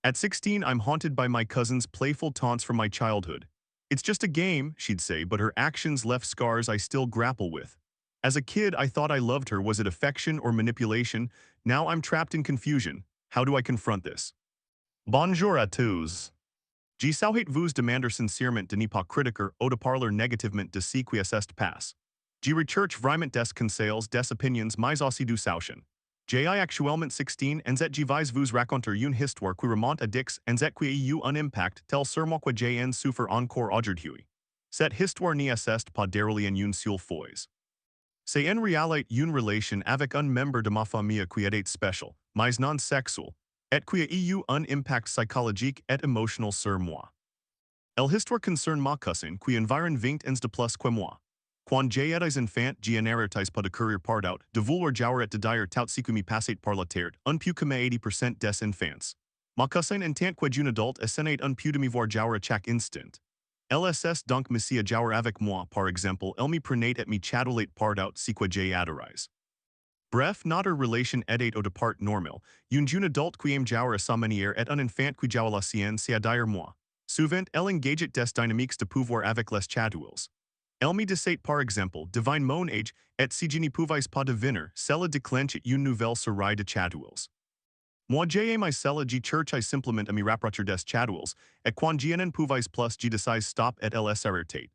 At 16, I'm haunted by my cousin's playful taunts from my childhood. It's just a game, she'd say, but her actions left scars I still grapple with. As a kid, I thought I loved her. Was it affection or manipulation? Now I'm trapped in confusion. How do I confront this? Bonjour à tous. Je souhaite vous demander sincèrement de ne pas critiquer ou de parler négativement de ce qui est passe. Je recherche vraiment des conseils, des opinions, mais aussi du soutien. J'ai actuellement 16 ans et je vais vous raconter une histoire qui remonte à dix ans et qui a eu un impact tel sur moi que j'ai en souffre encore aujourd'hui. Cette histoire ne est pas déroulée en une seule fois. C'est en réalité une relation avec un membre de ma famille qui est spécial, mais non sexuel, et qui a eu un impact psychologique et émotionnel sur moi. L'histoire concerne ma cousine qui environ 20 ans de plus que moi. Quand j'étais enfant, je n'arrêtais pas de courir partout, de vouloir jouer et de dire tout ce qui me passait par la tête, un peu comme 80% des enfants. Ma cousine en tant qu'une adulte essayait un peu de me voir jouer à chaque instant. LSS donc me jouer avec moi, par exemple, elle me prenait et me chatouillait partout ce que j'ai adorais. Bref, notre relation était au départ normale, une jeune adulte qui aime jouer à sa manière et un enfant qui joue la sienne, c'est-à-dire moi. Souvent, elle engageait des dynamiques de pouvoir avec les chatouilles. Elle me disait par exemple, devine mon âge, et si je ne pouvais pas deviner, cela déclenchait une nouvelle série de chatouilles. Moi j'ai aimé cela je cherchais simplement à me rapprocher des chatouilles, et quand je n'en pouvais plus je décide stop et elles arrêtait.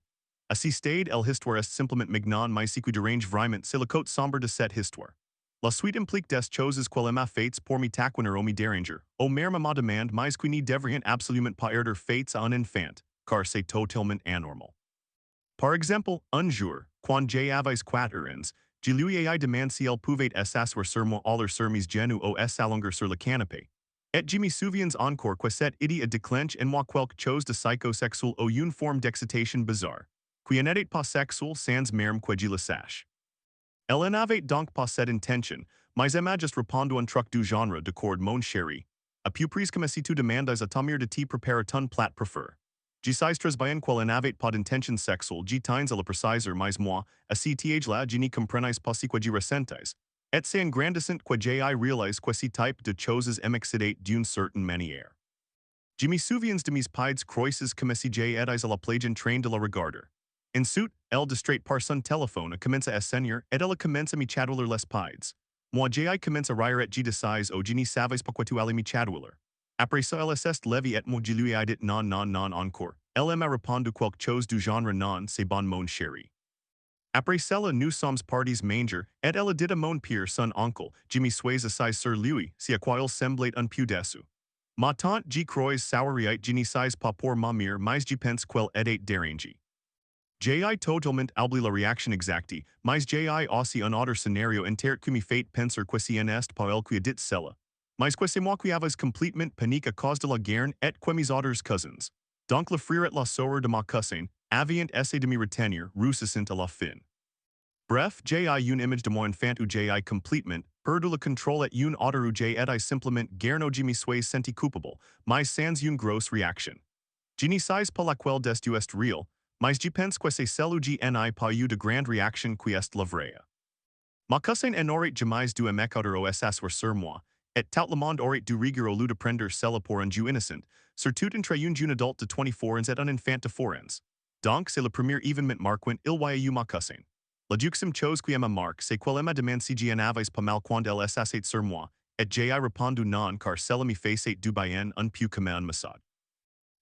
À ce stade, l'histoire est simplement mignon mais ce qui dérange vraiment, c'est le côté sombre de cette histoire. La suite implique des choses qu'elle m'a faites pour me taquiner ou me déranger, ou même ma demande mais qui ne devraient absolument pas être faites à un enfant, car c'est totalement anormal. Par exemple, un jour, quand j'avais 4 ans, je lui ai demandé si elle pouvait s'asseoir sur moi ou sur mes genoux ou s'allonger sur le canapé. Et je me souviens encore que cette idée a déclenché en moi quelque chose de psychosexuel ou une forme d'excitation bizarre, qui n'était pas sexuel sans même que je le sache. Elle n'avait donc pas cette intention, mais elle m'a juste répondu un truc du genre de cord mon chéri. A plus prise comme si tu demandes à tamir de te préparer ton plat préféré. Je sais très bien qu'elle n'avait pas d'intention sexuelle, je tiens à le préciser mais moi, à cet âge-là je ne comprenais pas ce que je ressentais. Et c'est en grandissant que j'ai réalisé que ce type de choses m'excitait d'une certaine manière. Je me souviens de mes pieds croises comme si j'étais à la plage en train de la regarder. Ensuite, elle distrait par son téléphone a commencé à saigner et elle commence à me chatouiller les pieds. Moi j'ai commencé à rire et je décise au je ne savais pas quoi tu allais me chatouiller. Après ça elle s'est levée et moi je lui ai dit non non non encore. Elle m'a répondu quelque chose du genre non c'est bon mon chéri. Après cela nous sommes partis manger et elle a dit à mon pire son oncle, je me suis assis sur lui, si à quoi il semblait un peu déçu. Ma tante G. Croix Souriite Genisais pas pour mamir mais je pense qu'elle était dérangée. J.I. totalement oublie la réaction exacte, mais J.I. aussi un autre scénario entier que me fait penser que si n'est pas elle qui a dit cela. Mais que c'est moi qui avais complètement panique à cause de la guerre et que mes autres cousins. Donc le frère et la sœur de ma cousine, avaient essayé de me retenir, réussissant à la fin. Bref, J.I. une image de mon enfant ou J.I. complètement, perdu le contrôle et une autre ou J.I. simplement guerno je me suis senti coupable, mais sans une grosse réaction. Je ne sais pas laquelle des deux est real, mais je pense que c'est celle où je n'ai pas eu de grande réaction qui est la vraie. Ma cousine n'aurait jamais dû m'écouter au s'asseoir sur moi, et tout le monde aurait dû rigueur au lieu de prendre cela pour un jeu innocent, surtout entre une jeune adulte de 24 ans et un enfant de 4 ans. Donc, c'est le premier événement marquant il y a eu ma cousine. La deuxième chose qui m'a marqué, c'est qu'elle m'a demandé si je n'avais pas mal quand elle s'assait sur moi, et j'ai répondu non car cela me faisait du bien un peu comme un massage.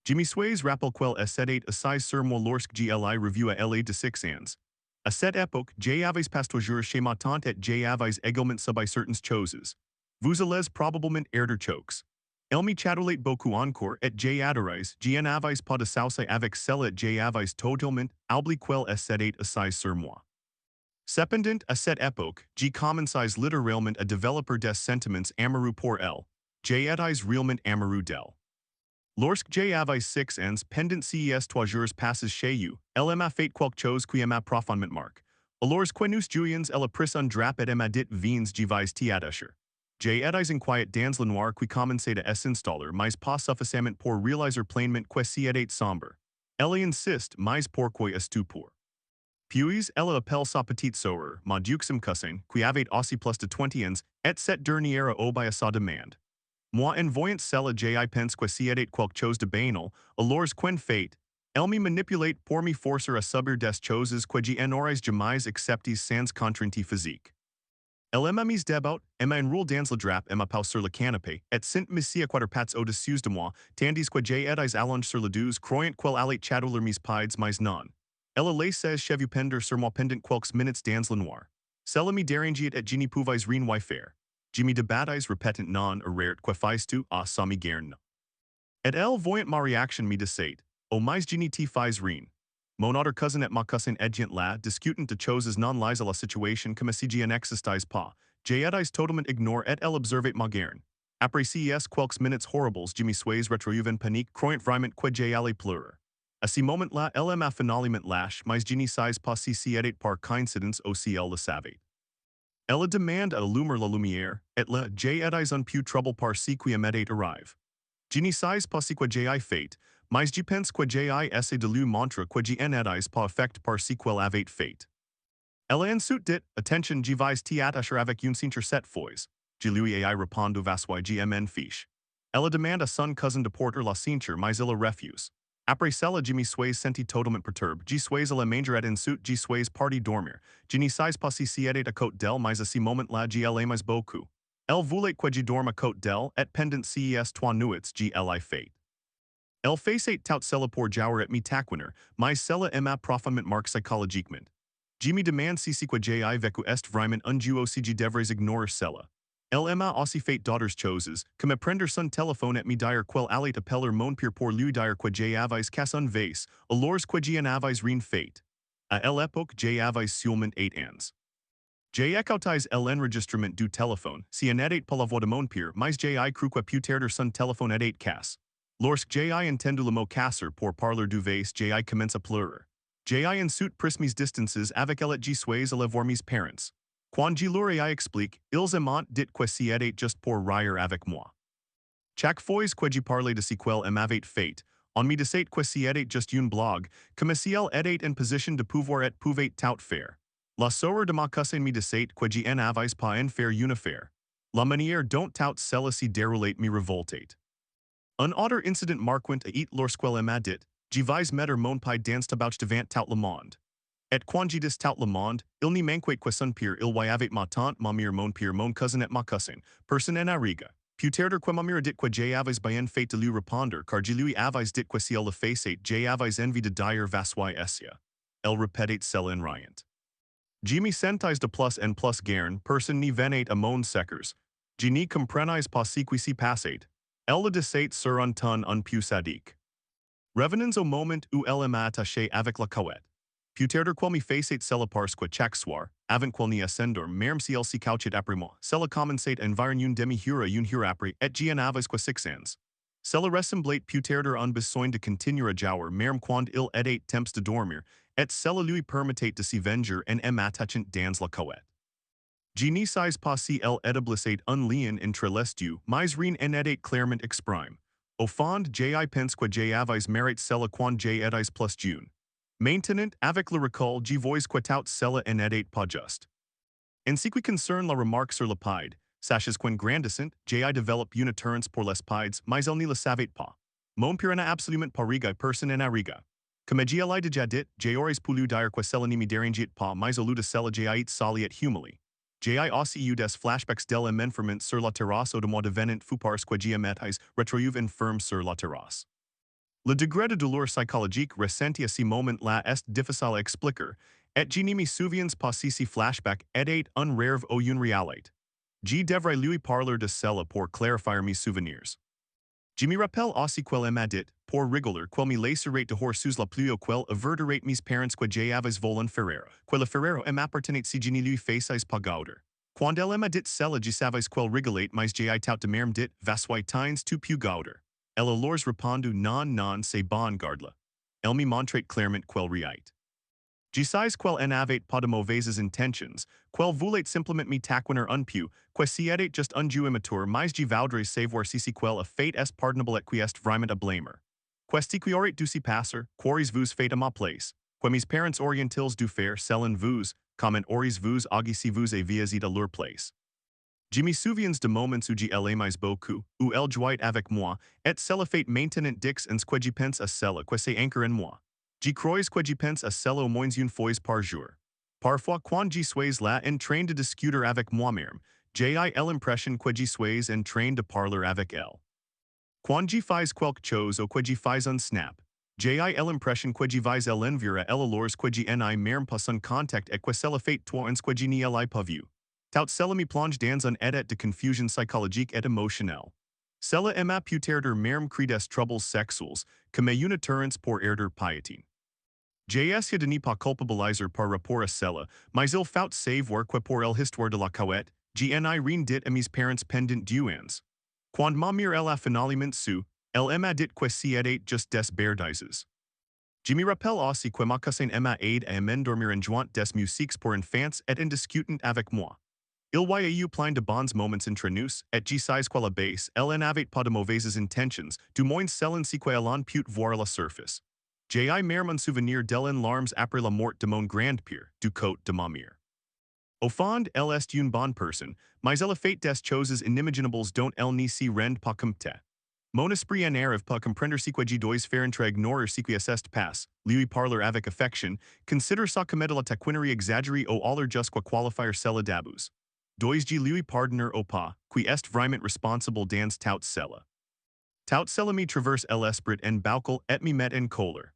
Je me suis rappelé qu'elle essayait assise sur moi lorsque j'li revue à LA de 6 ans. À cette époque, j'avais passé toujours chez ma tante et j'avais également subi certaines choses. Vous allez probablement erder chokes. Elle me chatouillait beaucoup encore et j'adorais, je n'avais pas de souci avec cela et j'avais totalement oublié qu'elle essayait assise sur moi. Cependant, à cette époque, je commençais littéralement à développer des sentiments amoureux pour elle. J'étais réellement amoureux d'elle. Lorsque j'avais 6 ans, pendant ces 3 jours passés chez you, elle m'a fait quelque chose qui m'a profondément marqué. Alors que nous jouions, elle a pris un drap et m'a dit viens je vais t'attacher. J'étais inquiet dans le noir qui commençait à s'installer, mais pas suffisamment pour réaliser pleinement que c'était sombre. Elle insiste, mais pourquoi est-ce pour? Puis, elle appelle sa petite sœur, ma deuxième cousin, qui avait aussi plus de 20 ans, et cette dernière obéit à sa demande. Moi en voyant cela ji pense que siete quelque chose de banal, alors quen fate, elle me manipulate pour me forcer à subir des choses que je n'aurais jamais acceptées sans contrainte physique. Elle m'a mis debout, et m'a enroulé dans le drap et m'a posé sur le canapé, et sent me à quatre pattes au-dessus de moi, tandis que j'ai étais allongé sur le dos, croyant qu'elle allait chatouiller mes pieds mais non. Elle a laissé cheveux pendre sur moi pendant quelques minutes dans le noir. Cela me dérangeait et je ne pouvais rien faire. Je me débattais répétant non rare que fais-tu à ça me garne. Et elle voyant ma réaction me disait, oh mais je ne te fais rien. Mon autre cousin et ma cousin edgent la discutant de choses non lies à la situation comme si je n'existais pas. J'ai totalement ignore et elle observait ma garne. Après ces quelques minutes horribles je me suis retrouvé en panique croyant vraiment que j'allais pleurer. À ce moment-là, elle m'a finalement lâché mais je ne sais pas si c'était par coïncidence ou si elle le savait. Elle demande à allumer la lumière, et là, j'ai un peu trouble par ce qui m'était arrive. Je ne sais pas ce que j'ai fait, mais je pense que j'ai essayé de lui montrer que je n'étais pas affecté par ce qu'elle avait fait. Elle a ensuite dit, attention, je vais t'attacher avec une ceinture cette fois. Je lui ai répondu vassois gmn fiche. Elle demande à son cousin de porter la ceinture, mais il refuse. Après cela, je me suis senti totalement perturbé. Je suis allé manger et ensuite je suis parti dormir. Je ne sais pas si c'était à côté d'elle, mais à ce moment-là, je l'aimais beaucoup. Elle voulait que je dorme à côté d'elle, et pendant ces 3 nuits, je l'ai fait. Elle faisait tout cela pour jouer et me taquiner, mais cela m'a profondément marqué psychologiquement. Je me demande si ce que j'ai vécu est vraiment un jeu si je devrais ignorer cela. Elle m'a aussi fait d'autres choses, comme prendre son téléphone et me dire qu'elle allait appeler mon père pour lui dire que j'avais cassé un vase, alors que je n'avais rien fait. À l'époque, j'avais seulement 8 ans. J'ai écouté l'enregistrement du téléphone, si n'était pas la voix de mon père, mais j'ai cru que peut-être son téléphone était cassé. Lorsque j'ai entendu le mot casser pour parler du vase, j'ai commencé à pleurer. J'ai ensuite pris mes distances avec elle et je suis allé voir mes parents. Quand je leur ai expliqué, ils m'ont dit que c'était juste pour rire avec moi. Chaque fois que je parlais de ce qu'elle m'avait fait, on me disait que c'était juste une blague, comme si elle était en position de pouvoir et pouvait tout faire. La sœur de ma cousine me disait que je n'avais pas en faire une affaire. La manière dont tout cela se déroulait me revoltait. Un autre incident marquant a it lorsqu'elle m'a dit, je vais mettre mon pied dans tabouche devant tout le monde. Et quand je dis tout le monde, il ne manquait que son père il y avait ma tante, ma mère, mon père, mon cousin et ma cousine, personne en ariga. Peut-être que ma mère dit que j'avais bien fait de lui répondre car je lui avais dit que si elle le faisait, j'avais envie de dire vassois essia. Elle répétait cela en riant. Je me sentais de plus en plus gern, personne ne venait à mon secours. Je ne comprenais pas ce qui se passait. Elle le disait sur un ton un peu sadique. Revenons au moment où elle m'a attaché avec la couette. Peut-être qu'elle me faisait cela parce que chaque soir, avant qu'elle n'y ascendor, même si elle se couchait après moi, cela commençait à environ une demi-heure après, et je n'avais que 6 ans. Cela ressemblait peut-être un besoin de continuer à jouer, même quand il était temps de dormir, et cela lui permettait de se venger en m'attachant dans la couette. Je ne sais pas si elle établissait un lien entre les deux, mais rien en était clairement exprimé. Au fond, j'ai pense que j'avais mérité cela quand j'étais plus jeune. Maintenant, avec le recul, je vois que tout cela n'était pas juste. En ce qui concerne la remarque sur le pied, sachez qu'en grandissant, j'ai développé une attirance pour les pieds, mais elle ne le savait pas. Mon père n'a absolument pas riga personne en ariga. Comme je l'ai déjà dit, j'aurais pu dire que cela ne me dérangeait pas, mais au lieu de cela j'ai sali et humilié. J'ai aussi eu des flashbacks de l'enfermement sur la terrasse de moi devenant fou parce que je m'étais retrouvé enfermé sur la terrasse. Le degré de douleur psychologique ressenti à ce moment-là est difficile à expliquer, et je ne me souviens pas si ce flashback était un rêve ou une réalité. Je devrais lui parler de cela pour clarifier mes souvenirs. Je me rappelle aussi qu'elle m'a dit, pour rigoler, qu'elle me laisserait dehors sous la pluie ou qu'elle avertirait mes parents que j'avais volé un ferrero, que le ferrero m'appartenait si je ne lui faisais pas gauder. Quand elle m'a dit cela, je savais qu'elle rigolait, mais j'ai tout de même dit, vassois tines tu pu gauder. Elle alors répondu non, non, c'est bon garde-la. Elle me montrait clairement qu'elle riait. Je sais qu'elle n'avait pas de mauvaises intentions, qu'elle voulait simplement me taquiner un peu, que c'était juste un jeu immature, mais je voudrais savoir si ce qu'elle a fait est pardonnable et qui est vraiment à blâmer. Qu'est-ce qui aurait dû se passer, qu'auriez-vous fait à ma place, que mes parents auriez-ils dû faire selon vous, comment auriez-vous agi si vous aviez été à leur place. Je souviens de moments où j'aimais beaucoup, où elle jouait avec moi, et cela fait maintenant dix ans que j'y pense à cela que c'est encore en moi. J'y crois que j'y pense à cela au moins une fois par jour. Parfois quand j'y suis là en train de discuter avec moi-même, j'ai l'impression que j'y suis en train de parler avec elle. Quand j'y fais quelque chose ou que j'y fais un snap, j'ai l'impression que j'y vais l'envers à elle alors que j'y n'ai même pas son contact et que cela fait toi ans que j'y n'y l'ai pas vu. Tout cela me plonge dans un état de confusion psychologique et émotionnelle. Cela est ma puter même cri des troubles sexuels, que me une occurrence pour erder piétine. J'ai essayé de ne pas culpabiliser par rapport à cela, mais il faut savoir que pour l'histoire de la couette, j'y n'ai rien dit à mes parents pendant 2 ans. Quand ma mère elle a finalement su, elle m'a dit que si était just des bêtises. Je me rappelle aussi que ma cousin m'a aidé à m'endormir en jouant des musiques pour enfants et en discutant avec moi. Il y a eu plein de bons moments entre nous, et je sais que la base, elle n'avait pas de mauvaises intentions, du moins celles si que elle en put voir la surface. J'ai même un souvenir d'elle en larmes après la mort de mon grand-père, du côté de ma mère. Au fond, elle est une bonne personne, mais elle a fait des choses inimaginables dont elle ne s'y rend pas compte. Mon esprit n'arrive pas comprendre ce que je dois faire entre ignorer ce qui est passe, lui parler avec affection, consider ça comme de la taquinerie exagérée ou alors just quoi qualifier cela d'abus. Dois je lui pardonner ou pas, qui est vraiment responsable dans tout cela. Tout cela me traverse l'esprit en boucle et me met en colère.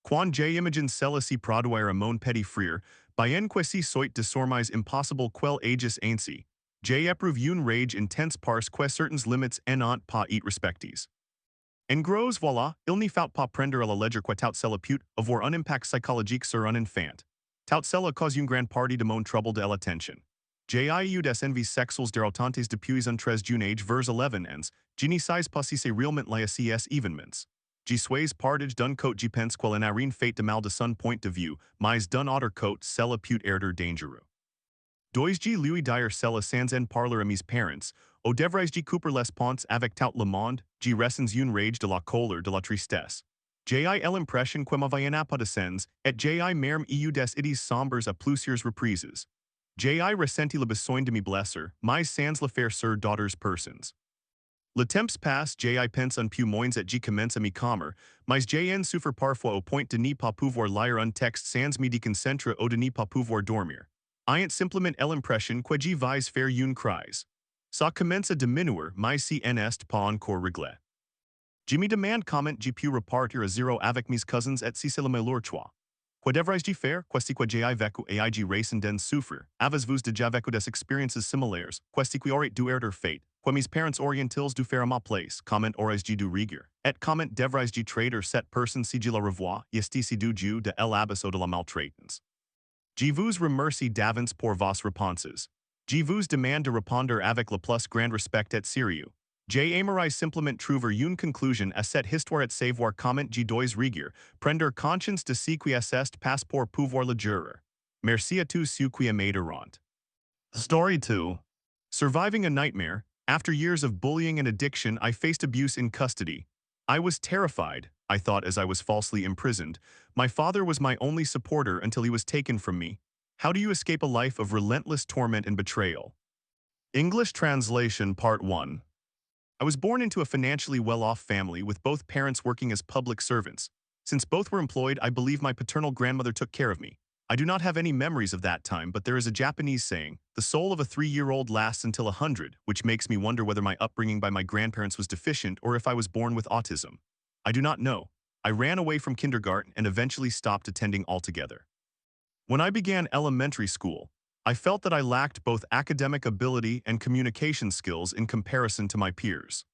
Quand j'imagine cela si produire à mon petit frère, bien que si soit désormais impossible quel aegis ainsi, j'éprouve une rage intense parce que certaines limites n'ont pas été respectées. En gros, voilà, il ne faut pas prendre à la légère que tout cela put avoir un impact psychologique sur un enfant. Tout cela cause une grande partie de mon trouble de l'attention. J'ai eu des envies sexuelles déroutantes depuis un très jeune âge vers 11 ans, je ne sais pas si c'est réellement la ces événements. Je suis partage d'un côté je pense qu'elle n'a rien fait de mal de son point de vue, mais d'un autre côté cela put être dangereux. Dois je lui dire cela sans en parler à mes parents, ou devrais-je couper les ponts avec tout le monde, je ressens une rage de la colère de la tristesse. J'ai l'impression que ma vie n'a pas de sens, et j'ai même eu des idées sombres à plusieurs reprises. J'ai ressenti le besoin de me blesser, mais sans le faire sur d'autres personnes. Le temps passe, j'ai pense un peu moins et je commence à me calmer, mais j'ai en souffre parfois au point de ne pas pouvoir lire un texte sans me déconcentrer ou de ne pas pouvoir dormir. Ayant simplement l'impression que je vais faire une crise. Ça commence à diminuer, mais si n'est pas encore réglé. Je me demande comment je puis repartir à zéro avec mes cousins et si c'est le meilleur choix. Quoi devrais-je faire? Questi que j'ai vécu et j'ai racen den souffrir. Avez-vous déjà vécu des expériences similaires? Questi que aurait dû être fait? Quoi mes parents orientils du faire à ma place? Comment aurais-je dû rigueur? Et comment devrais-je traiter cette personne si je la revois? Yesti si du de l'abysse ou de la maltraitance? Je vous remercie d'avance pour vos réponses. Je vous demande de répondre avec le plus grand respect et sérieux. J'aimerais simplement trouver une conclusion à cette histoire et savoir comment je dois rigueur, prendre conscience de ce qui est passe pour pouvoir le jurer. Merci à tous ceux qui m'aideront. Story 2. Surviving a nightmare. After years of bullying and addiction, I faced abuse in custody. I was terrified, I thought as I was falsely imprisoned. My father was my only supporter until he was taken from me. How do you escape a life of relentless torment and betrayal? English Translation Part 1. I was born into a financially well-off family with both parents working as public servants. Since both were employed, I believe my paternal grandmother took care of me. I do not have any memories of that time, but there is a Japanese saying, the soul of a 3-year-old lasts until 100, which makes me wonder whether my upbringing by my grandparents was deficient or if I was born with autism. I do not know. I ran away from kindergarten and eventually stopped attending altogether. When I began elementary school, I felt that I lacked both academic ability and communication skills in comparison to my peers.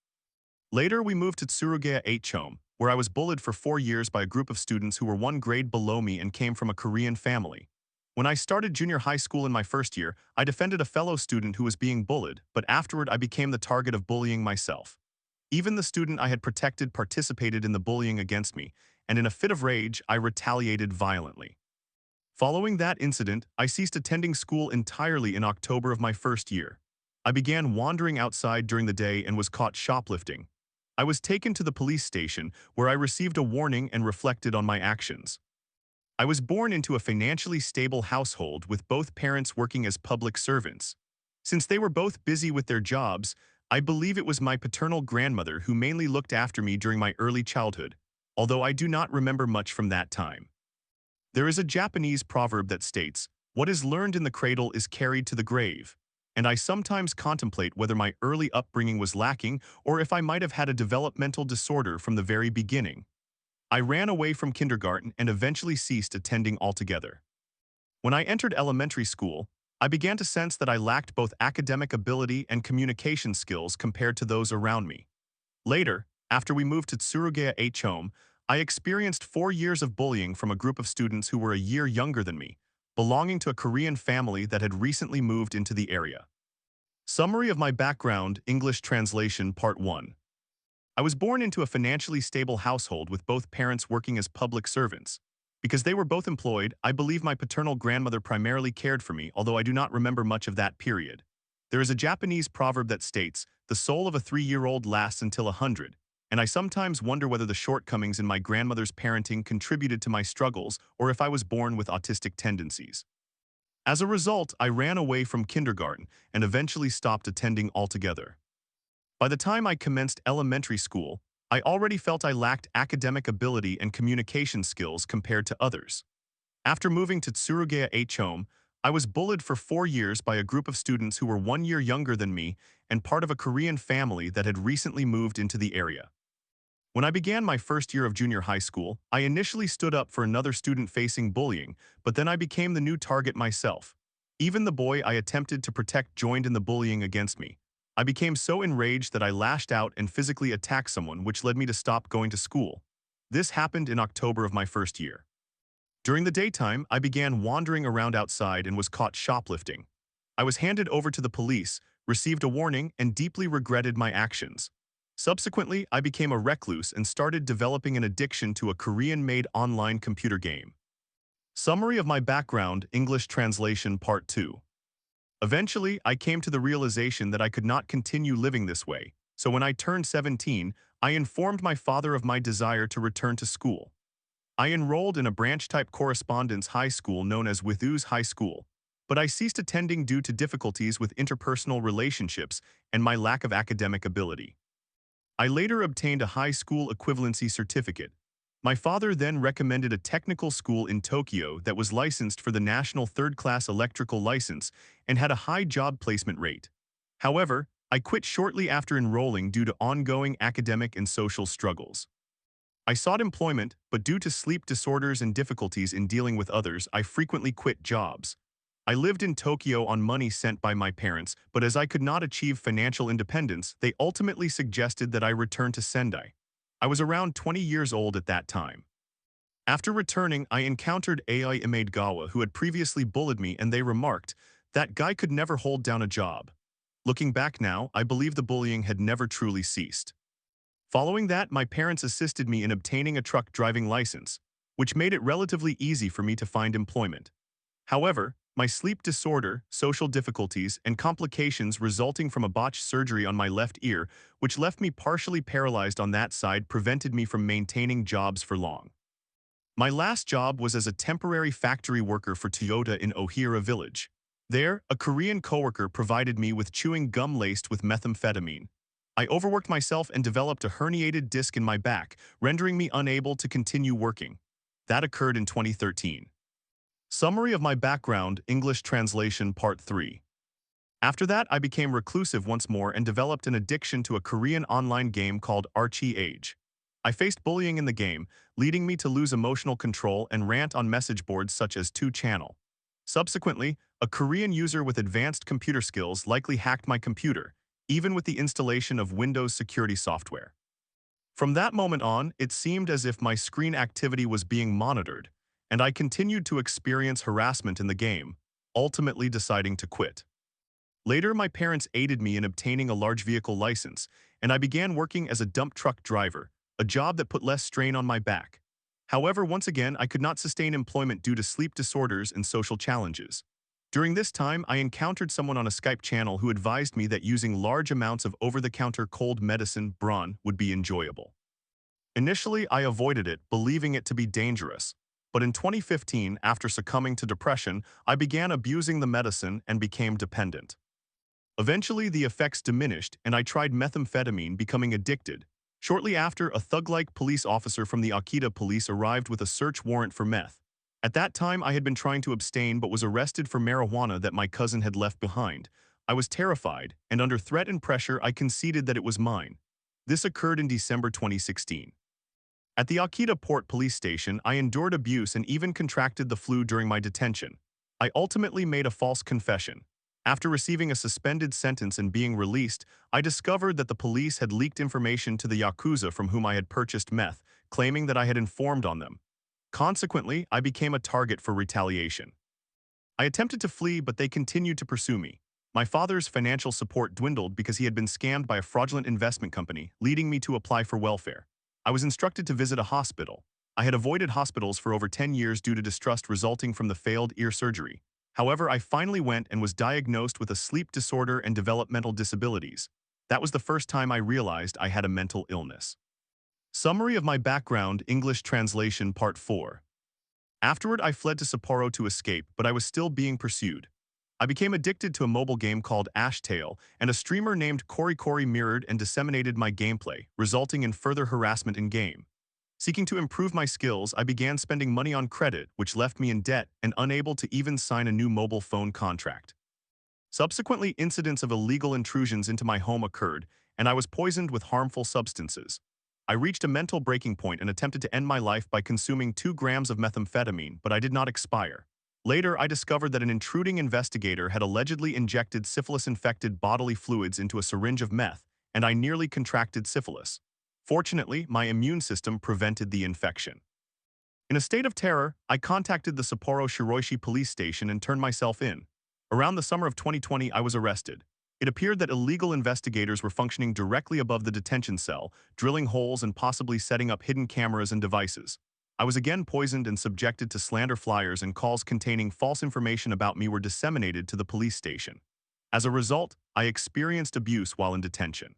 Later, we moved to Tsurugaya Home, where I was bullied for 4 years by a group of students who were one grade below me and came from a Korean family. When I started junior high school in my first year, I defended a fellow student who was being bullied, but afterward I became the target of bullying myself. Even the student I had protected participated in the bullying against me, and in a fit of rage, I retaliated violently. Following that incident, I ceased attending school entirely in October of my first year. I began wandering outside during the day and was caught shoplifting. I was taken to the police station, where I received a warning and reflected on my actions. I was born into a financially stable household with both parents working as public servants. Since they were both busy with their jobs, I believe it was my paternal grandmother who mainly looked after me during my early childhood, although I do not remember much from that time. There is a Japanese proverb that states, "What is learned in the cradle is carried to the grave," and I sometimes contemplate whether my early upbringing was lacking or if I might have had a developmental disorder from the very beginning. I ran away from kindergarten and eventually ceased attending altogether. When I entered elementary school, I began to sense that I lacked both academic ability and communication skills compared to those around me. Later, after we moved to Tsurugia H home, I experienced 4 years of bullying from a group of students who were a year younger than me, belonging to a Korean family that had recently moved into the area. Summary of my background, English translation, Part 1. I was born into a financially stable household with both parents working as public servants. Because they were both employed, I believe my paternal grandmother primarily cared for me, although I do not remember much of that period. There is a Japanese proverb that states, "The soul of a 3-year-old lasts until 100, and I sometimes wonder whether the shortcomings in my grandmother's parenting contributed to my struggles or if I was born with autistic tendencies. As a result, I ran away from kindergarten and eventually stopped attending altogether. By the time I commenced elementary school, I already felt I lacked academic ability and communication skills compared to others. After moving to Tsurugia H home, I was bullied for 4 years by a group of students who were 1 year younger than me and part of a Korean family that had recently moved into the area. When I began my first year of junior high school, I initially stood up for another student facing bullying, but then I became the new target myself. Even the boy I attempted to protect joined in the bullying against me. I became so enraged that I lashed out and physically attacked someone, which led me to stop going to school. This happened in October of my first year. During the daytime, I began wandering around outside and was caught shoplifting. I was handed over to the police, received a warning, and deeply regretted my actions. Subsequently, I became a recluse and started developing an addiction to a Korean-made online computer game. Summary of my background, English translation, Part 2. Eventually, I came to the realization that I could not continue living this way, so when I turned 17, I informed my father of my desire to return to school. I enrolled in a branch-type correspondence high school known as Withus High School, but I ceased attending due to difficulties with interpersonal relationships and my lack of academic ability. I later obtained a high school equivalency certificate. My father then recommended a technical school in Tokyo that was licensed for the national third-class electrical license and had a high job placement rate. However, I quit shortly after enrolling due to ongoing academic and social struggles. I sought employment, but due to sleep disorders and difficulties in dealing with others, I frequently quit jobs. I lived in Tokyo on money sent by my parents, but as I could not achieve financial independence, they ultimately suggested that I return to Sendai. I was around 20 years old at that time. After returning, I encountered Ai Imadegawa, who had previously bullied me, and they remarked, "That guy could never hold down a job." Looking back now, I believe the bullying had never truly ceased. Following that, my parents assisted me in obtaining a truck driving license, which made it relatively easy for me to find employment. However, my sleep disorder, social difficulties, and complications resulting from a botched surgery on my left ear, which left me partially paralyzed on that side, prevented me from maintaining jobs for long. My last job was as a temporary factory worker for Toyota in Ohira Village. There, a Korean coworker provided me with chewing gum laced with methamphetamine. I overworked myself and developed a herniated disc in my back, rendering me unable to continue working. That occurred in 2013. Summary of my background, English translation, Part 3. After that, I became reclusive once more and developed an addiction to a Korean online game called Archie Age. I faced bullying in the game, leading me to lose emotional control and rant on message boards such as 2channel. Subsequently, a Korean user with advanced computer skills likely hacked my computer, even with the installation of Windows security software. From that moment on, it seemed as if my screen activity was being monitored, and I continued to experience harassment in the game, ultimately deciding to quit. Later, my parents aided me in obtaining a large vehicle license, and I began working as a dump truck driver, a job that put less strain on my back. However, once again, I could not sustain employment due to sleep disorders and social challenges. During this time, I encountered someone on a Skype channel who advised me that using large amounts of over-the-counter cold medicine, Braun, would be enjoyable. Initially, I avoided it, believing it to be dangerous. But in 2015, after succumbing to depression, I began abusing the medicine and became dependent. Eventually, the effects diminished, and I tried methamphetamine, becoming addicted. Shortly after, a thug-like police officer from the Akita police arrived with a search warrant for meth. At that time, I had been trying to abstain but was arrested for marijuana that my cousin had left behind. I was terrified, and under threat and pressure, I conceded that it was mine. This occurred in December 2016. At the Akita Port Police Station, I endured abuse and even contracted the flu during my detention. I ultimately made a false confession. After receiving a suspended sentence and being released, I discovered that the police had leaked information to the Yakuza from whom I had purchased meth, claiming that I had informed on them. Consequently, I became a target for retaliation. I attempted to flee, but they continued to pursue me. My father's financial support dwindled because he had been scammed by a fraudulent investment company, leading me to apply for welfare. I was instructed to visit a hospital. I had avoided hospitals for over 10 years due to distrust resulting from the failed ear surgery. However, I finally went and was diagnosed with a sleep disorder and developmental disabilities. That was the first time I realized I had a mental illness. Summary of my background, English translation, Part 4. Afterward, I fled to Sapporo to escape, but I was still being pursued. I became addicted to a mobile game called Ashtail, and a streamer named Kori mirrored and disseminated my gameplay, resulting in further harassment in-game. Seeking to improve my skills, I began spending money on credit, which left me in debt and unable to even sign a new mobile phone contract. Subsequently, incidents of illegal intrusions into my home occurred, and I was poisoned with harmful substances. I reached a mental breaking point and attempted to end my life by consuming 2 grams of methamphetamine, but I did not expire. Later, I discovered that an intruding investigator had allegedly injected syphilis-infected bodily fluids into a syringe of meth, and I nearly contracted syphilis. Fortunately, my immune system prevented the infection. In a state of terror, I contacted the Sapporo Shiroishi police station and turned myself in. Around the summer of 2020, I was arrested. It appeared that illegal investigators were functioning directly above the detention cell, drilling holes and possibly setting up hidden cameras and devices. I was again poisoned and subjected to slander flyers, and calls containing false information about me were disseminated to the police station. As a result, I experienced abuse while in detention.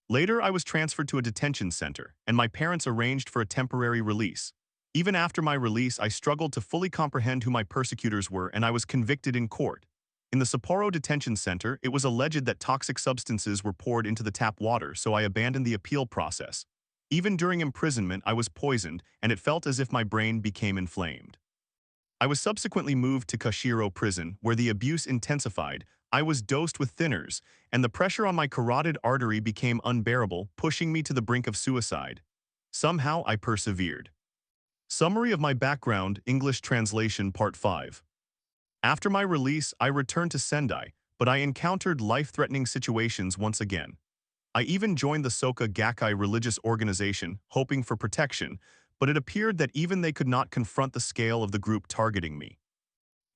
Later, I was transferred to a detention center, and my parents arranged for a temporary release. Even after my release, I struggled to fully comprehend who my persecutors were, and I was convicted in court. In the Sapporo Detention Center, it was alleged that toxic substances were poured into the tap water, so I abandoned the appeal process. Even during imprisonment, I was poisoned, and it felt as if my brain became inflamed. I was subsequently moved to Kashiro prison, where the abuse intensified. I was dosed with thinners, and the pressure on my carotid artery became unbearable, pushing me to the brink of suicide. Somehow, I persevered. Summary of my background, English translation, Part 5. After my release, I returned to Sendai, but I encountered life-threatening situations once again. I even joined the Soka Gakkai religious organization, hoping for protection, but it appeared that even they could not confront the scale of the group targeting me.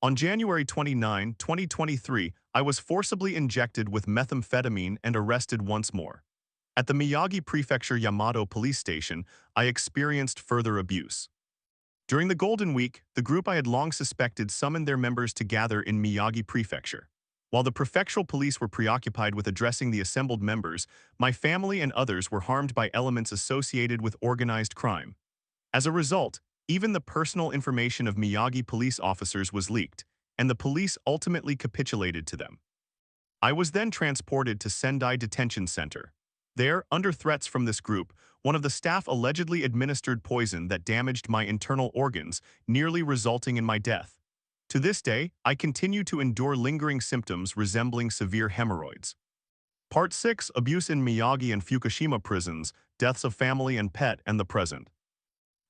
On January 29, 2023, I was forcibly injected with methamphetamine and arrested once more. At the Miyagi Prefecture Yamato police station, I experienced further abuse. During the Golden Week, the group I had long suspected summoned their members to gather in Miyagi Prefecture. While the prefectural police were preoccupied with addressing the assembled members, my family and others were harmed by elements associated with organized crime. As a result, even the personal information of Miyagi police officers was leaked, and the police ultimately capitulated to them. I was then transported to Sendai Detention Center. There, under threats from this group, one of the staff allegedly administered poison that damaged my internal organs, nearly resulting in my death. To this day, I continue to endure lingering symptoms resembling severe hemorrhoids. Part 6. Abuse in Miyagi and Fukushima prisons, deaths of family and pet, and the present.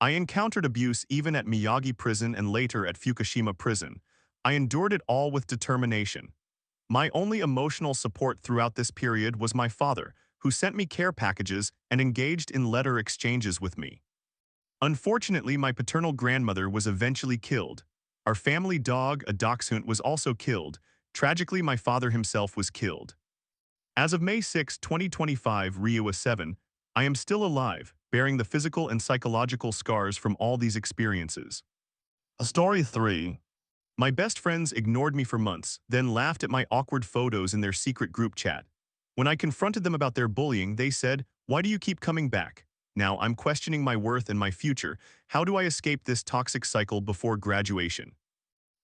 I encountered abuse even at Miyagi prison and later at Fukushima prison. I endured it all with determination. My only emotional support throughout this period was my father, who sent me care packages and engaged in letter exchanges with me. Unfortunately, my paternal grandmother was eventually killed. Our family dog, a dachshund, was also killed. Tragically, my father himself was killed. As of May 6, 2025, Ryua 7, I am still alive, bearing the physical and psychological scars from all these experiences. Story 3. My best friends ignored me for months, then laughed at my awkward photos in their secret group chat. When I confronted them about their bullying, they said, "Why do you keep coming back?" Now I'm questioning my worth and my future. How do I escape this toxic cycle before graduation?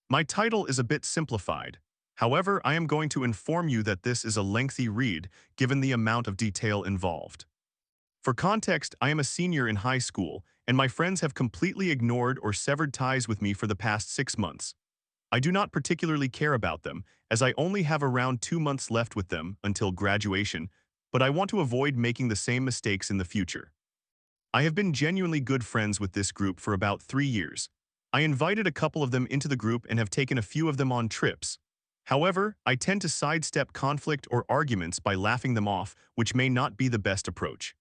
My title is a bit simplified. However, I am going to inform you that this is a lengthy read, given the amount of detail involved. For context, I am a senior in high school, and my friends have completely ignored or severed ties with me for the past 6 months. I do not particularly care about them, as I only have around 2 months left with them until graduation, but I want to avoid making the same mistakes in the future. I have been genuinely good friends with this group for about 3 years. I invited a couple of them into the group and have taken a few of them on trips. However, I tend to sidestep conflict or arguments by laughing them off, which may not be the best approach.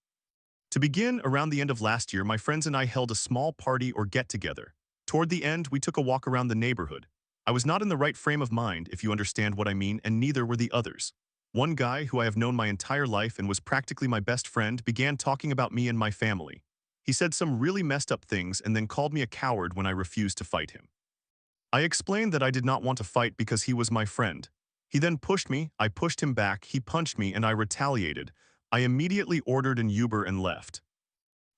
To begin, around the end of last year, my friends and I held a small party or get-together. Toward the end, we took a walk around the neighborhood. I was not in the right frame of mind, if you understand what I mean, and neither were the others. One guy, who I have known my entire life and was practically my best friend, began talking about me and my family. He said some really messed up things and then called me a coward when I refused to fight him. I explained that I did not want to fight because he was my friend. He then pushed me, I pushed him back, he punched me, and I retaliated. I immediately ordered an Uber and left.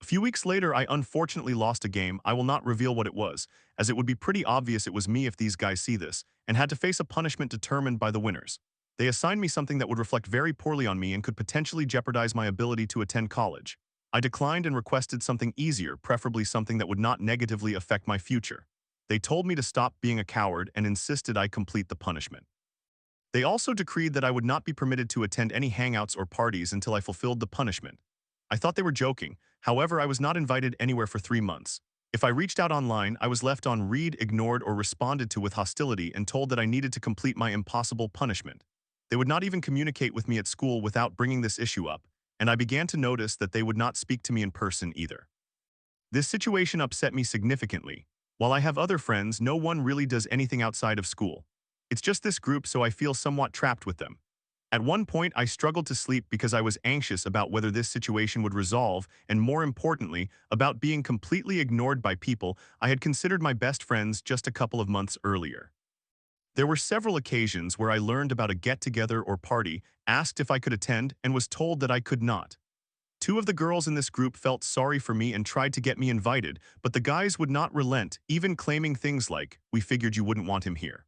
A few weeks later, I unfortunately lost a game. I will not reveal what it was, as it would be pretty obvious it was me if these guys see this, and had to face a punishment determined by the winners. They assigned me something that would reflect very poorly on me and could potentially jeopardize my ability to attend college. I declined and requested something easier, preferably something that would not negatively affect my future. They told me to stop being a coward and insisted I complete the punishment. They also decreed that I would not be permitted to attend any hangouts or parties until I fulfilled the punishment. I thought they were joking. However, I was not invited anywhere for 3 months. If I reached out online, I was left on read, ignored, or responded to with hostility and told that I needed to complete my impossible punishment. They would not even communicate with me at school without bringing this issue up, and I began to notice that they would not speak to me in person either. This situation upset me significantly. While I have other friends, no one really does anything outside of school. It's just this group, so I feel somewhat trapped with them. At one point, I struggled to sleep because I was anxious about whether this situation would resolve, and more importantly, about being completely ignored by people I had considered my best friends just a couple of months earlier. There were several occasions where I learned about a get-together or party, asked if I could attend, and was told that I could not. Two of the girls in this group felt sorry for me and tried to get me invited, but the guys would not relent, even claiming things like, "We figured you wouldn't want him here."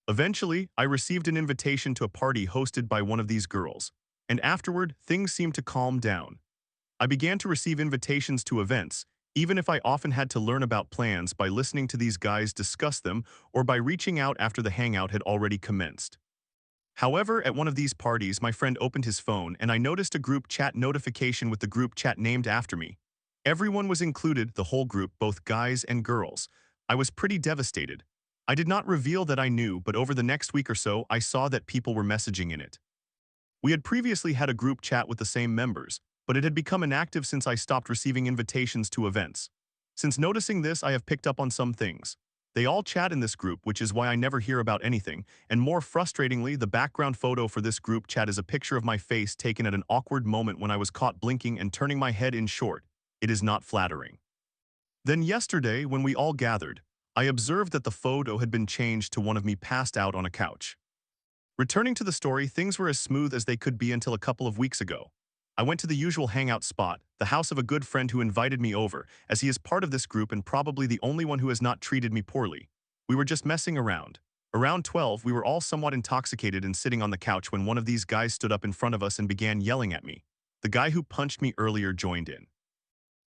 Eventually, I received an invitation to a party hosted by one of these girls, and afterward, things seemed to calm down. I began to receive invitations to events, even if I often had to learn about plans by listening to these guys discuss them or by reaching out after the hangout had already commenced. However, at one of these parties, my friend opened his phone and I noticed a group chat notification with the group chat named after me. Everyone was included, the whole group, both guys and girls. I was pretty devastated. I did not reveal that I knew, but over the next week or so, I saw that people were messaging in it. We had previously had a group chat with the same members, but it had become inactive since I stopped receiving invitations to events. Since noticing this, I have picked up on some things. They all chat in this group, which is why I never hear about anything, and more frustratingly, the background photo for this group chat is a picture of my face taken at an awkward moment when I was caught blinking and turning my head in short. It is not flattering. Then yesterday, when we all gathered, I observed that the photo had been changed to one of me passed out on a couch. Returning to the story, things were as smooth as they could be until a couple of weeks ago. I went to the usual hangout spot, the house of a good friend who invited me over, as he is part of this group and probably the only one who has not treated me poorly. We were just messing around. Around 12, we were all somewhat intoxicated and sitting on the couch when one of these guys stood up in front of us and began yelling at me. The guy who punched me earlier joined in.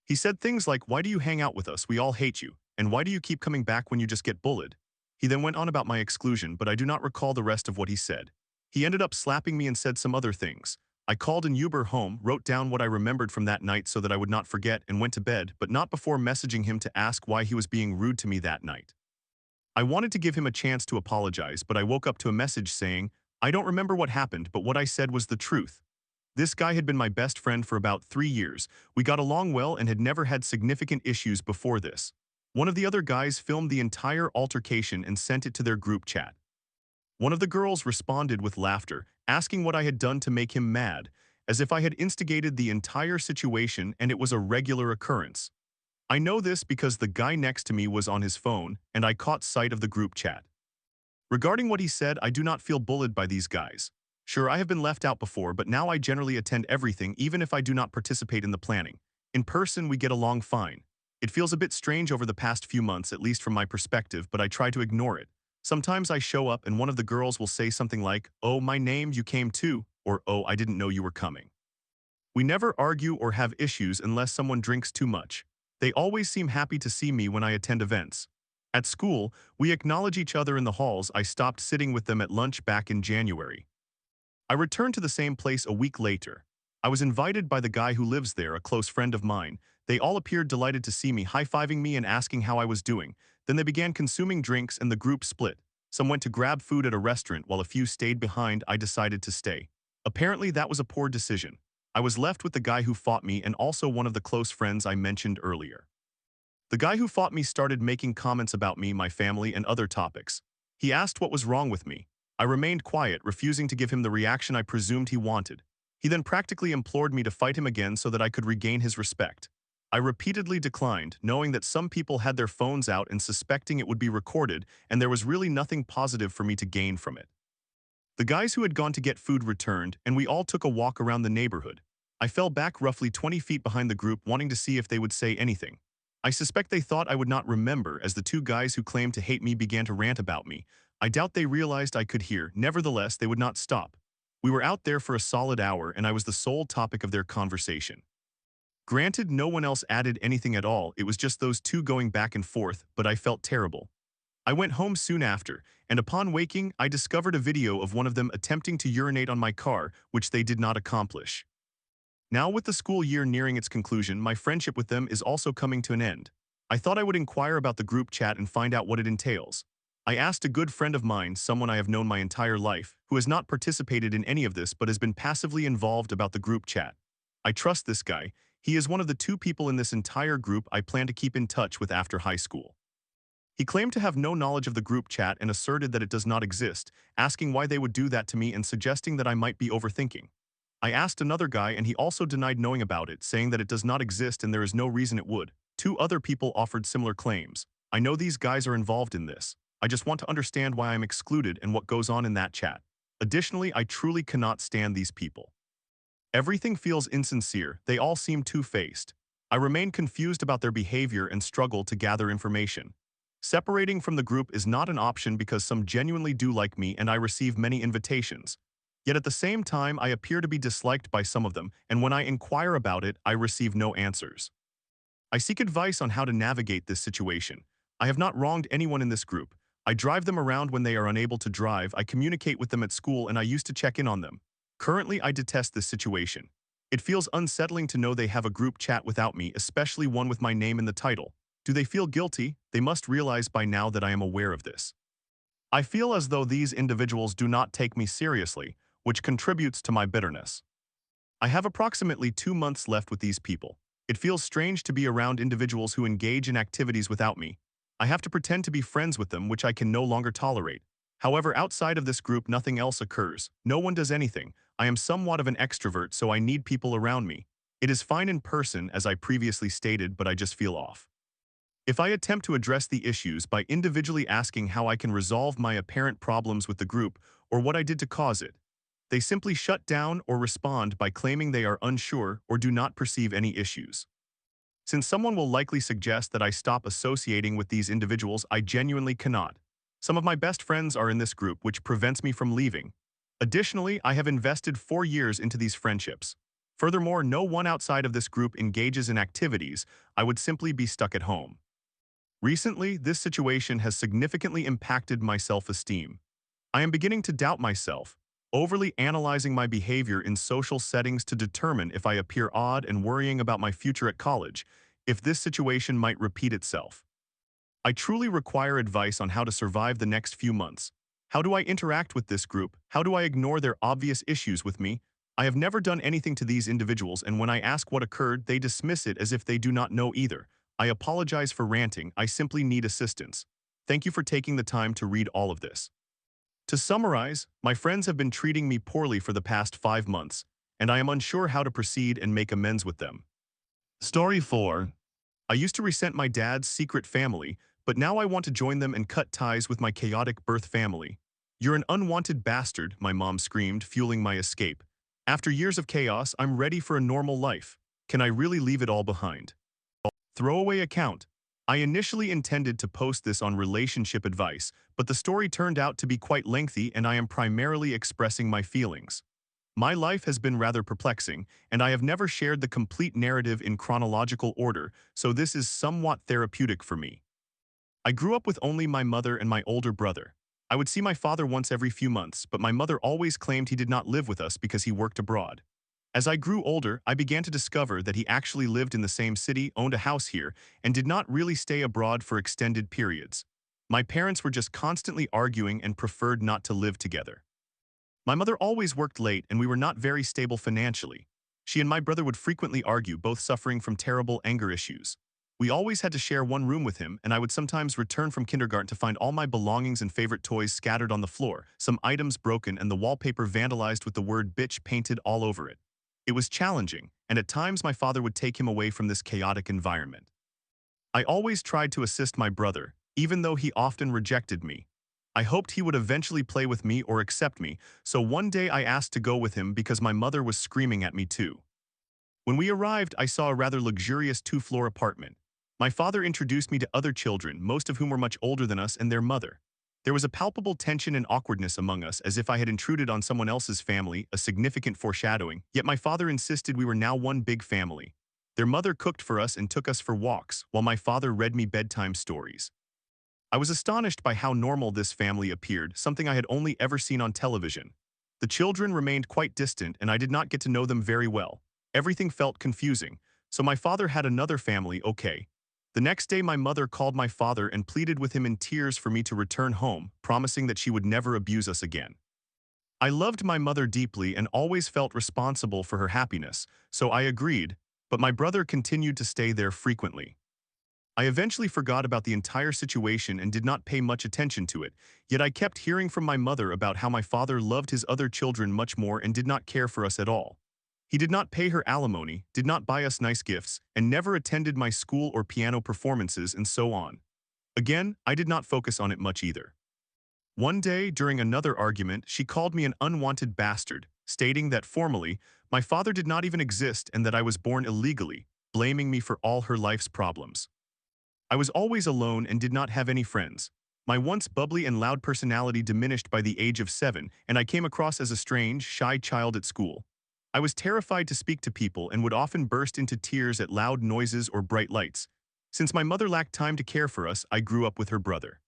He said things like, "Why do you hang out with us? We all hate you. And why do you keep coming back when you just get bullied?" He then went on about my exclusion, but I do not recall the rest of what he said. He ended up slapping me and said some other things. I called an Uber home, wrote down what I remembered from that night so that I would not forget, and went to bed, but not before messaging him to ask why he was being rude to me that night. I wanted to give him a chance to apologize, but I woke up to a message saying, "I don't remember what happened, but what I said was the truth." This guy had been my best friend for about 3 years. We got along well and had never had significant issues before this. One of the other guys filmed the entire altercation and sent it to their group chat. One of the girls responded with laughter, asking what I had done to make him mad, as if I had instigated the entire situation and it was a regular occurrence. I know this because the guy next to me was on his phone and I caught sight of the group chat. Regarding what he said, I do not feel bullied by these guys. Sure, I have been left out before, but now I generally attend everything even if I do not participate in the planning. In person, we get along fine. It feels a bit strange over the past few months, at least from my perspective, but I try to ignore it. Sometimes I show up and one of the girls will say something like, "Oh, my name, you came too," or "Oh, I didn't know you were coming." We never argue or have issues unless someone drinks too much. They always seem happy to see me when I attend events. At school, we acknowledge each other in the halls. I stopped sitting with them at lunch back in January. I returned to the same place a week later. I was invited by the guy who lives there, a close friend of mine. They all appeared delighted to see me, high-fiving me and asking how I was doing. Then they began consuming drinks and the group split. Some went to grab food at a restaurant while a few stayed behind. I decided to stay. Apparently that was a poor decision. I was left with the guy who fought me and also one of the close friends I mentioned earlier. The guy who fought me started making comments about me, my family, and other topics. He asked what was wrong with me. I remained quiet, refusing to give him the reaction I presumed he wanted. He then practically implored me to fight him again so that I could regain his respect. I repeatedly declined, knowing that some people had their phones out and suspecting it would be recorded, and there was really nothing positive for me to gain from it. The guys who had gone to get food returned, and we all took a walk around the neighborhood. I fell back roughly 20 feet behind the group, wanting to see if they would say anything. I suspect they thought I would not remember, as the two guys who claimed to hate me began to rant about me. I doubt they realized I could hear. Nevertheless, they would not stop. We were out there for a solid hour, and I was the sole topic of their conversation. Granted, no one else added anything at all. It was just those two going back and forth, but I felt terrible. I went home soon after, and upon waking, I discovered a video of one of them attempting to urinate on my car, which they did not accomplish. Now, with the school year nearing its conclusion, my friendship with them is also coming to an end. I thought I would inquire about the group chat and find out what it entails. I asked a good friend of mine, someone I have known my entire life, who has not participated in any of this but has been passively involved about the group chat. I trust this guy. He is one of the two people in this entire group I plan to keep in touch with after high school. He claimed to have no knowledge of the group chat and asserted that it does not exist, asking why they would do that to me and suggesting that I might be overthinking. I asked another guy and he also denied knowing about it, saying that it does not exist and there is no reason it would. Two other people offered similar claims. I know these guys are involved in this. I just want to understand why I'm excluded and what goes on in that chat. Additionally, I truly cannot stand these people. Everything feels insincere. They all seem two-faced. I remain confused about their behavior and struggle to gather information. Separating from the group is not an option because some genuinely do like me and I receive many invitations. Yet at the same time, I appear to be disliked by some of them, and when I inquire about it, I receive no answers. I seek advice on how to navigate this situation. I have not wronged anyone in this group. I drive them around when they are unable to drive, I communicate with them at school, and I used to check in on them. Currently, I detest this situation. It feels unsettling to know they have a group chat without me, especially one with my name in the title. Do they feel guilty? They must realize by now that I am aware of this. I feel as though these individuals do not take me seriously, which contributes to my bitterness. I have approximately 2 months left with these people. It feels strange to be around individuals who engage in activities without me. I have to pretend to be friends with them, which I can no longer tolerate. However, outside of this group, nothing else occurs. No one does anything. I am somewhat of an extrovert, so I need people around me. It is fine in person, as I previously stated, but I just feel off. If I attempt to address the issues by individually asking how I can resolve my apparent problems with the group or what I did to cause it, they simply shut down or respond by claiming they are unsure or do not perceive any issues. Since someone will likely suggest that I stop associating with these individuals, I genuinely cannot. Some of my best friends are in this group, which prevents me from leaving. Additionally, I have invested 4 years into these friendships. Furthermore, no one outside of this group engages in activities. I would simply be stuck at home. Recently, this situation has significantly impacted my self-esteem. I am beginning to doubt myself, overly analyzing my behavior in social settings to determine if I appear odd and worrying about my future at college, if this situation might repeat itself. I truly require advice on how to survive the next few months. How do I interact with this group? How do I ignore their obvious issues with me? I have never done anything to these individuals, and when I ask what occurred, they dismiss it as if they do not know either. I apologize for ranting. I simply need assistance. Thank you for taking the time to read all of this. To summarize, my friends have been treating me poorly for the past 5 months, and I am unsure how to proceed and make amends with them. Story 4. I used to resent my dad's secret family, but now I want to join them and cut ties with my chaotic birth family. You're an unwanted bastard, my mom screamed, fueling my escape. After years of chaos, I'm ready for a normal life. Can I really leave it all behind? Throwaway account. I initially intended to post this on relationship advice, but the story turned out to be quite lengthy and I am primarily expressing my feelings. My life has been rather perplexing, and I have never shared the complete narrative in chronological order, so this is somewhat therapeutic for me. I grew up with only my mother and my older brother. I would see my father once every few months, but my mother always claimed he did not live with us because he worked abroad. As I grew older, I began to discover that he actually lived in the same city, owned a house here, and did not really stay abroad for extended periods. My parents were just constantly arguing and preferred not to live together. My mother always worked late and we were not very stable financially. She and my brother would frequently argue, both suffering from terrible anger issues. We always had to share one room with him, and I would sometimes return from kindergarten to find all my belongings and favorite toys scattered on the floor, some items broken and the wallpaper vandalized with the word bitch painted all over it. It was challenging, and at times my father would take him away from this chaotic environment. I always tried to assist my brother, even though he often rejected me. I hoped he would eventually play with me or accept me, so one day I asked to go with him because my mother was screaming at me too. When we arrived, I saw a rather luxurious two-floor apartment. My father introduced me to other children, most of whom were much older than us, and their mother. There was a palpable tension and awkwardness among us, as if I had intruded on someone else's family, a significant foreshadowing, yet my father insisted we were now one big family. Their mother cooked for us and took us for walks, while my father read me bedtime stories. I was astonished by how normal this family appeared, something I had only ever seen on television. The children remained quite distant and I did not get to know them very well. Everything felt confusing, so my father had another family, okay. The next day my mother called my father and pleaded with him in tears for me to return home, promising that she would never abuse us again. I loved my mother deeply and always felt responsible for her happiness, so I agreed, but my brother continued to stay there frequently. I eventually forgot about the entire situation and did not pay much attention to it, yet I kept hearing from my mother about how my father loved his other children much more and did not care for us at all. He did not pay her alimony, did not buy us nice gifts, and never attended my school or piano performances and so on. Again, I did not focus on it much either. One day, during another argument, she called me an unwanted bastard, stating that formally, my father did not even exist and that I was born illegally, blaming me for all her life's problems. I was always alone and did not have any friends. My once bubbly and loud personality diminished by the age of 7, and I came across as a strange, shy child at school. I was terrified to speak to people and would often burst into tears at loud noises or bright lights. Since my mother lacked time to care for us, I grew up with her brother.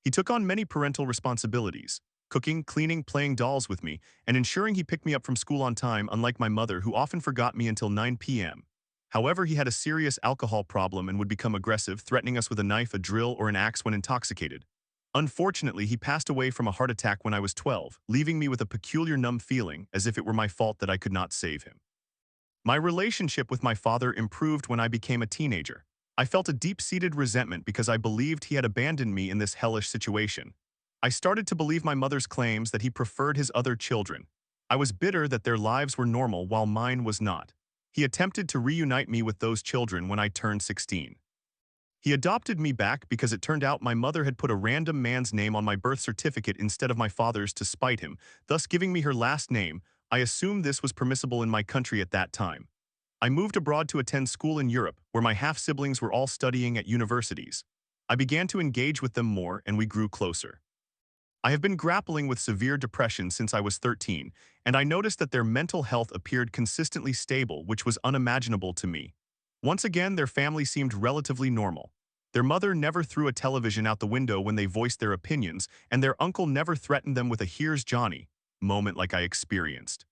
He took on many parental responsibilities, cooking, cleaning, playing dolls with me, and ensuring he picked me up from school on time, unlike my mother who often forgot me until 9 p.m. However, he had a serious alcohol problem and would become aggressive, threatening us with a knife, a drill, or an axe when intoxicated. Unfortunately, he passed away from a heart attack when I was 12, leaving me with a peculiar numb feeling, as if it were my fault that I could not save him. My relationship with my father improved when I became a teenager. I felt a deep-seated resentment because I believed he had abandoned me in this hellish situation. I started to believe my mother's claims that he preferred his other children. I was bitter that their lives were normal while mine was not. He attempted to reunite me with those children when I turned 16. He adopted me back because it turned out my mother had put a random man's name on my birth certificate instead of my father's to spite him, thus giving me her last name. I assumed this was permissible in my country at that time. I moved abroad to attend school in Europe, where my half-siblings were all studying at universities. I began to engage with them more and we grew closer. I have been grappling with severe depression since I was 13, and I noticed that their mental health appeared consistently stable, which was unimaginable to me. Once again, their family seemed relatively normal. Their mother never threw a television out the window when they voiced their opinions, and their uncle never threatened them with a "here's Johnny" moment like I experienced.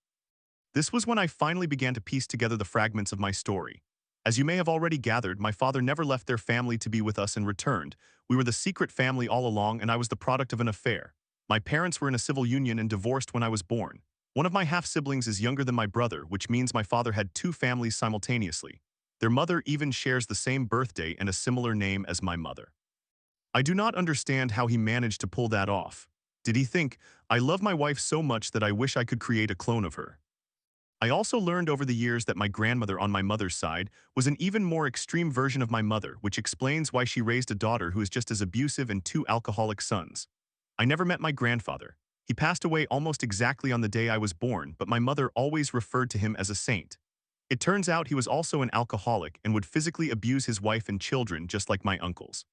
This was when I finally began to piece together the fragments of my story. As you may have already gathered, my father never left their family to be with us and returned. We were the secret family all along, and I was the product of an affair. My parents were in a civil union and divorced when I was born. One of my half-siblings is younger than my brother, which means my father had two families simultaneously. Their mother even shares the same birthday and a similar name as my mother. I do not understand how he managed to pull that off. Did he think, I love my wife so much that I wish I could create a clone of her? I also learned over the years that my grandmother on my mother's side was an even more extreme version of my mother, which explains why she raised a daughter who is just as abusive and two alcoholic sons. I never met my grandfather. He passed away almost exactly on the day I was born, but my mother always referred to him as a saint. It turns out he was also an alcoholic and would physically abuse his wife and children just like my uncles.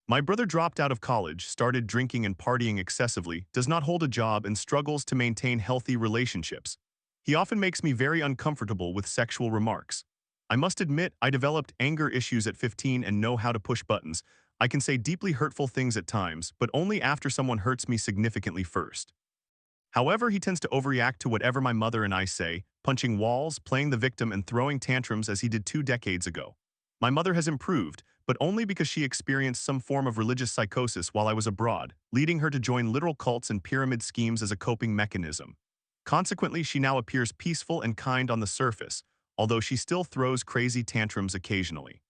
My brother dropped out of college, started drinking and partying excessively, does not hold a job, and struggles to maintain healthy relationships. He often makes me very uncomfortable with sexual remarks. I must admit, I developed anger issues at 15 and know how to push buttons. I can say deeply hurtful things at times, but only after someone hurts me significantly first. However, he tends to overreact to whatever my mother and I say, punching walls, playing the victim, and throwing tantrums as he did 2 decades ago. My mother has improved, but only because she experienced some form of religious psychosis while I was abroad, leading her to join literal cults and pyramid schemes as a coping mechanism. Consequently, she now appears peaceful and kind on the surface, although she still throws crazy tantrums occasionally.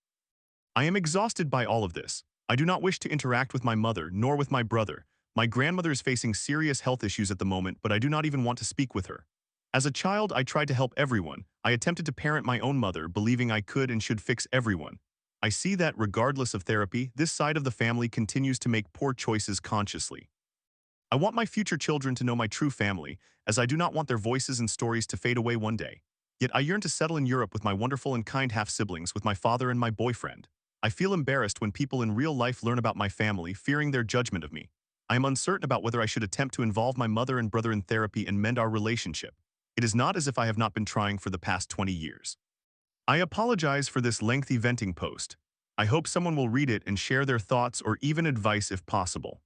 I am exhausted by all of this. I do not wish to interact with my mother, nor with my brother. My grandmother is facing serious health issues at the moment, but I do not even want to speak with her. As a child, I tried to help everyone. I attempted to parent my own mother, believing I could and should fix everyone. I see that, regardless of therapy, this side of the family continues to make poor choices consciously. I want my future children to know my true family, as I do not want their voices and stories to fade away one day. Yet I yearn to settle in Europe with my wonderful and kind half-siblings, with my father and my boyfriend. I feel embarrassed when people in real life learn about my family, fearing their judgment of me. I am uncertain about whether I should attempt to involve my mother and brother in therapy and mend our relationship. It is not as if I have not been trying for the past 20 years. I apologize for this lengthy venting post. I hope someone will read it and share their thoughts or even advice if possible.